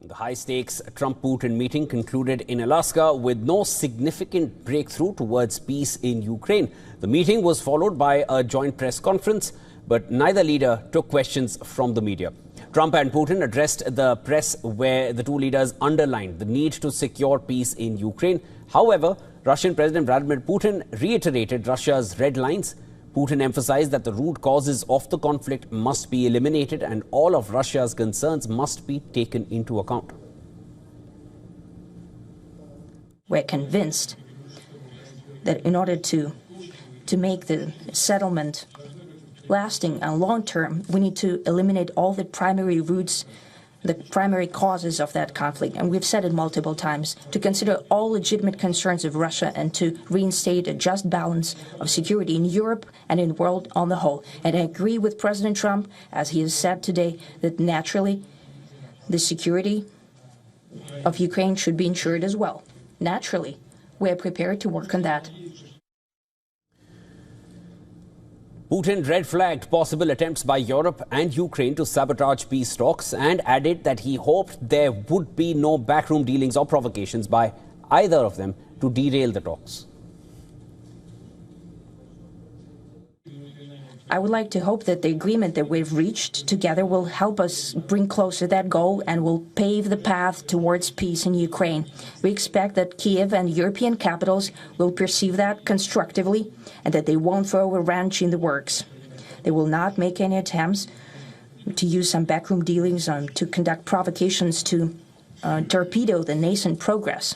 The high-stakes Trump-Putin meeting concluded in Alaska with no significant breakthrough towards peace in Ukraine. The meeting was followed by a joint press conference, but neither leader took questions from the media. Trump and Putin addressed the press where the two leaders underlined the need to secure peace in Ukraine. However, Russian President Vladimir Putin reiterated Russia's red lines. Putin emphasized that the root causes of the conflict must be eliminated and all of Russia's concerns must be taken into account. We're convinced that in order to make the settlement lasting and long-term, we need to eliminate all the primary roots, the primary causes of that conflict. And we've said it multiple times, to consider all legitimate concerns of Russia and to reinstate a just balance of security in Europe and in the world on the whole. And I agree with President Trump, as he has said today, that naturally the security of Ukraine should be ensured as well. Naturally, we're prepared to work on that. Putin red-flagged possible attempts by Europe and Ukraine to sabotage peace talks and added that he hoped there would be no backroom dealings or provocations by either of them to derail the talks. I would like to hope that the agreement that we've reached together will help us bring closer that goal and will pave the path towards peace in Ukraine. We expect that Kiev and European capitals will perceive that constructively and that they won't throw a wrench in the works. They will not make any attempts to use some backroom dealings to conduct provocations to torpedo the nascent progress.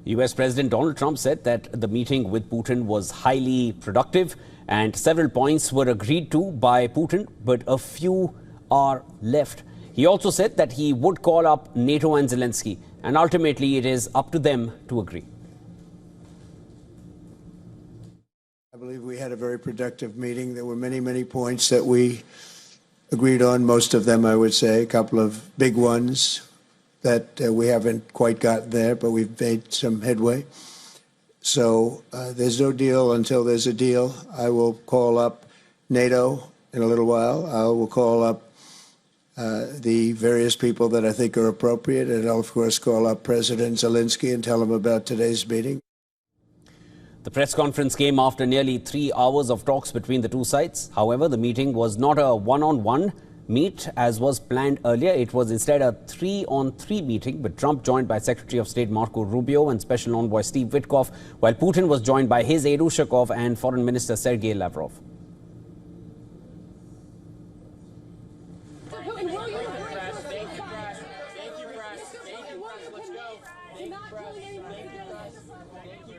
U.S. President Donald Trump said that the meeting with Putin was highly productive and several points were agreed to by Putin, but a few are left. He also said that he would call up NATO and Zelensky, and ultimately it is up to them to agree. I believe we had a very productive meeting. There were many, many points that we agreed on, most of them, I would say, a couple of big ones that we haven't quite gotten there, but we've made some headway. So there's no deal until there's a deal. I will call up NATO in a little while. I will call up the various people that I think are appropriate, and I'll, of course, call up President Zelensky and tell him about today's meeting. The press conference came after nearly 3 hours of talks between the two sides. However, the meeting was not a one-on-one meet as was planned earlier. It was instead a 3-on-3 meeting, with Trump joined by Secretary of State Marco Rubio and Special Envoy Steve Witkoff, while Putin was joined by his aide Ushakov and Foreign Minister Sergei Lavrov. Thank you, press. Let's go. Thank you, press. Thank you, press. Thank you.